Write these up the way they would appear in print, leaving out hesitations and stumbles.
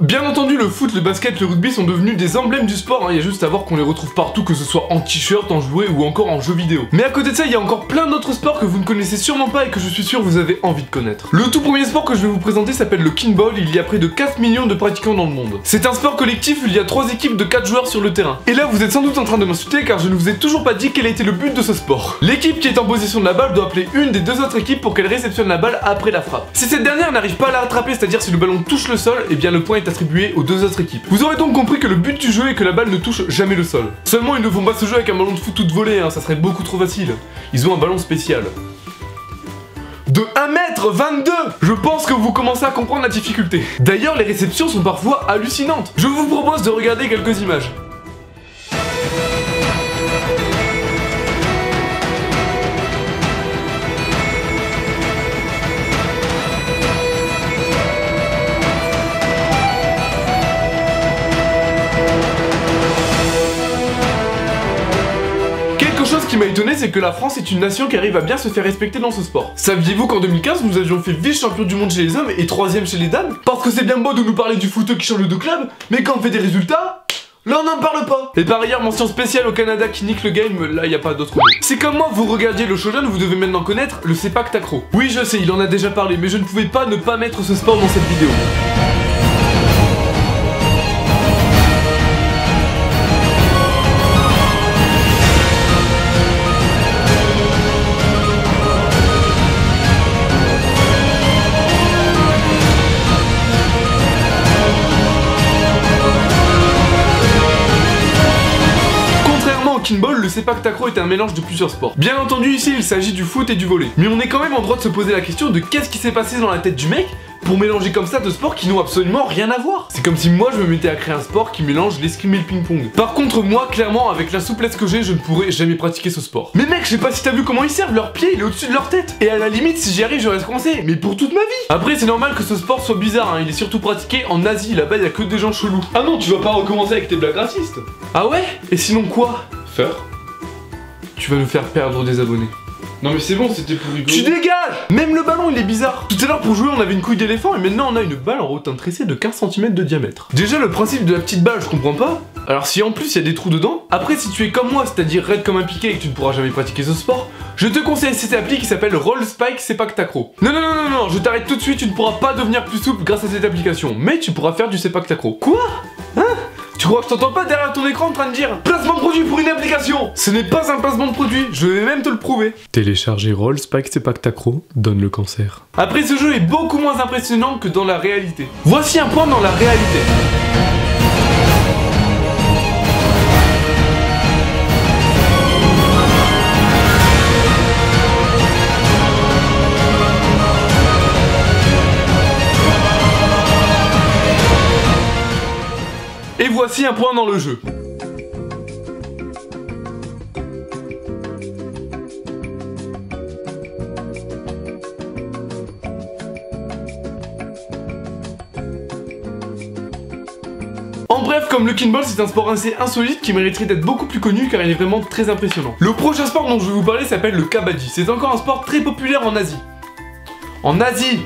Bien entendu, le foot, le basket, le rugby sont devenus des emblèmes du sport, il y a juste à voir qu'on les retrouve partout, que ce soit en t-shirt, en jouet ou encore en jeux vidéo. Mais à côté de ça, il y a encore plein d'autres sports que vous ne connaissez sûrement pas et que je suis sûr vous avez envie de connaître. Le tout premier sport que je vais vous présenter s'appelle le kinball, il y a près de 4 millions de pratiquants dans le monde. C'est un sport collectif, il y a 3 équipes de 4 joueurs sur le terrain. Et là, vous êtes sans doute en train de m'insulter car je ne vous ai toujours pas dit quel a été le but de ce sport. L'équipe qui est en possession de la balle doit appeler une des 2 autres équipes pour qu'elle réceptionne la balle après la frappe. Si cette dernière n'arrive pas à la rattraper, c'est-à-dire si le ballon touche le sol, et bien le point est attribué aux 2 autres équipes. Vous aurez donc compris que le but du jeu est que la balle ne touche jamais le sol. Seulement ils ne font pas ce jeu avec un ballon de foot tout volé, ça serait beaucoup trop facile. Ils ont un ballon spécial. De 1m22. Je pense que vous commencez à comprendre la difficulté. D'ailleurs les réceptions sont parfois hallucinantes. Je vous propose de regarder quelques images. Ce qui m'a étonné, c'est que la France est une nation qui arrive à bien se faire respecter dans ce sport. Saviez-vous qu'en 2015, nous avions fait vice-champion du monde chez les hommes et 3ème chez les dames? Parce que c'est bien beau de nous parler du foot qui change de club, mais quand on fait des résultats, là on n'en parle pas. Et par ailleurs, mention spéciale au Canada qui nique le game, là y a pas d'autre mot. Si comme moi vous regardiez le Shonen, vous devez maintenant connaître le sepak takraw. Oui je sais, il en a déjà parlé, mais je ne pouvais pas ne pas mettre ce sport dans cette vidéo. Kinball, le sepak takraw est un mélange de plusieurs sports. Bien entendu ici il s'agit du foot et du volley. Mais on est quand même en droit de se poser la question de qu'est-ce qui s'est passé dans la tête du mec pour mélanger comme ça deux sports qui n'ont absolument rien à voir. C'est comme si moi je me mettais à créer un sport qui mélange l'escrime et le ping-pong. Par contre moi clairement avec la souplesse que j'ai je ne pourrais jamais pratiquer ce sport. Mais mec je sais pas si t'as vu comment ils servent, leur pied il est au-dessus de leur tête. Et à la limite si j'y arrive je reste coincé, mais pour toute ma vie. Après c'est normal que ce sport soit bizarre, il est surtout pratiqué en Asie, là-bas il y a que des gens chelous. Ah non tu vas pas recommencer avec tes blagues racistes. Ah ouais? Et sinon quoi? Faire? Tu vas nous faire perdre des abonnés. Non mais c'est bon, c'était pour rigoler. Tu dégages! Même le ballon il est bizarre. Tout à l'heure pour jouer on avait une couille d'éléphant et maintenant on a une balle en rotin tressé de 15 cm de diamètre. Déjà le principe de la petite balle je comprends pas. Alors si en plus il y a des trous dedans, après si tu es comme moi, c'est-à-dire raide comme un piqué et que tu ne pourras jamais pratiquer ce sport, je te conseille cette appli qui s'appelle Roll Spike sepak takraw. Non, je t'arrête tout de suite, tu ne pourras pas devenir plus souple grâce à cette application, mais tu pourras faire du sepak takraw. Quoi? Hein? Tu crois que je t'entends pas derrière ton écran en train de dire placement de produit pour une application? Ce n'est pas un placement de produit, je vais même te le prouver. Télécharger Roll Spike sepak takraw donne le cancer. Après ce jeu est beaucoup moins impressionnant que dans la réalité. Voici un point dans la réalité. Et voici un point dans le jeu. En bref, comme le kinball, c'est un sport assez insolite qui mériterait d'être beaucoup plus connu car il est vraiment très impressionnant. Le prochain sport dont je vais vous parler s'appelle le kabaddi. C'est encore un sport très populaire en Asie. En Asie.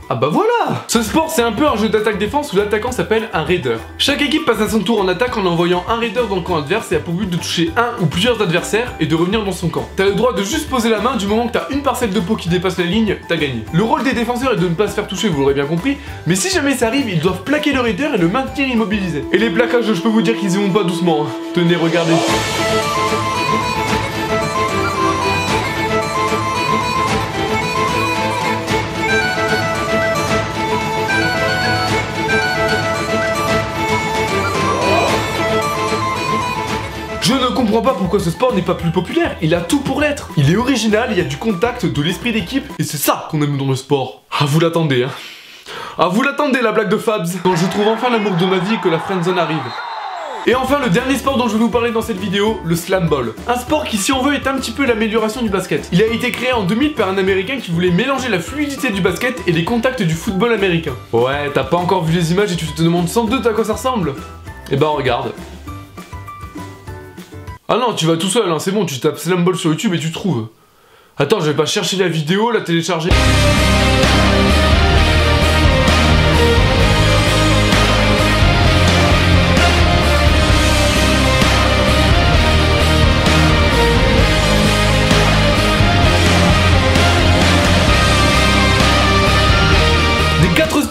Ah bah voilà! Ce sport c'est un peu un jeu d'attaque-défense où l'attaquant s'appelle un raider. Chaque équipe passe à son tour en attaque en envoyant un raider dans le camp adverse et a pour but de toucher un ou plusieurs adversaires et de revenir dans son camp. T'as le droit de juste poser la main, du moment que t'as une parcelle de peau qui dépasse la ligne, t'as gagné. Le rôle des défenseurs est de ne pas se faire toucher, vous l'aurez bien compris, mais si jamais ça arrive, ils doivent plaquer le raider et le maintenir immobilisé. Et les plaquages, je peux vous dire qu'ils y vont pas doucement, Tenez, regardez. Je ne comprends pas pourquoi ce sport n'est pas plus populaire, il a tout pour l'être. Il est original, il y a du contact, de l'esprit d'équipe, et c'est ça qu'on aime dans le sport. Ah vous l'attendez Ah vous l'attendez la blague de Fabs. Quand je trouve enfin l'amour de ma vie et que la friendzone arrive. Et enfin le dernier sport dont je vais vous parler dans cette vidéo, le slam ball. Un sport qui si on veut est un petit peu l'amélioration du basket. Il a été créé en 2000 par un américain qui voulait mélanger la fluidité du basket et les contacts du football américain. Ouais, t'as pas encore vu les images et tu te demandes sans doute à quoi ça ressemble? Eh ben regarde. Ah non, tu vas tout seul, c'est bon, tu tapes slam ball sur YouTube et tu trouves. Attends, je vais pas chercher la vidéo, la télécharger.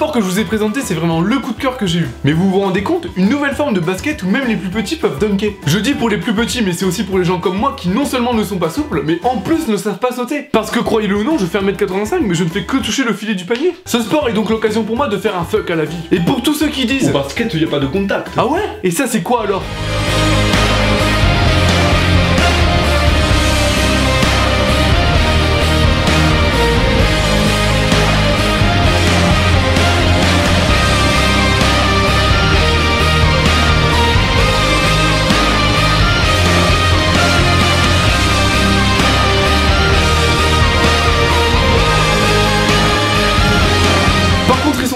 sport que je vous ai présenté, c'est vraiment le coup de cœur que j'ai eu. Mais vous vous rendez compte, une nouvelle forme de basket où même les plus petits peuvent dunker. Je dis pour les plus petits, mais c'est aussi pour les gens comme moi qui non seulement ne sont pas souples, mais en plus ne savent pas sauter. Parce que croyez-le ou non, je fais 1m85, mais je ne fais que toucher le filet du panier. Ce sport est donc l'occasion pour moi de faire un fuck à la vie. Et pour tous ceux qui disent... Au basket, y a pas de contact. Ah ouais? Et ça c'est quoi alors?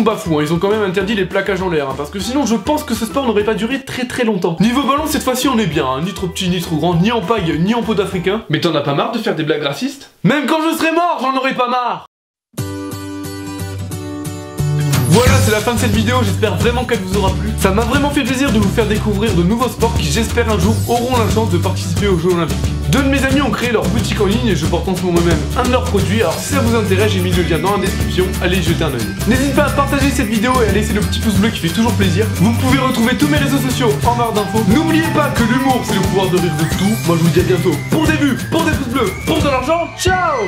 Pas fous, hein. Ils ont quand même interdit les plaquages en l'air, hein, parce que sinon je pense que ce sport n'aurait pas duré très longtemps. Niveau ballon, cette fois-ci on est bien, hein. Ni trop petit, ni trop grand, ni en paille, ni en peau d'africain. Mais t'en as pas marre de faire des blagues racistes? Même quand je serai mort, j'en aurai pas marre. Voilà, c'est la fin de cette vidéo, j'espère vraiment qu'elle vous aura plu. Ça m'a vraiment fait plaisir de vous faire découvrir de nouveaux sports qui j'espère un jour auront la chance de participer aux Jeux Olympiques. Deux de mes amis ont créé leur boutique en ligne et je porte en ce moment même un de leurs produits, alors si ça vous intéresse, j'ai mis le lien dans la description, allez y jeter un oeil. N'hésitez pas à partager cette vidéo et à laisser le petit pouce bleu qui fait toujours plaisir. Vous pouvez retrouver tous mes réseaux sociaux en barre d'infos. N'oubliez pas que l'humour c'est le pouvoir de rire de tout. Moi je vous dis à bientôt pour des vues, pour des pouces bleus, pour de l'argent, ciao!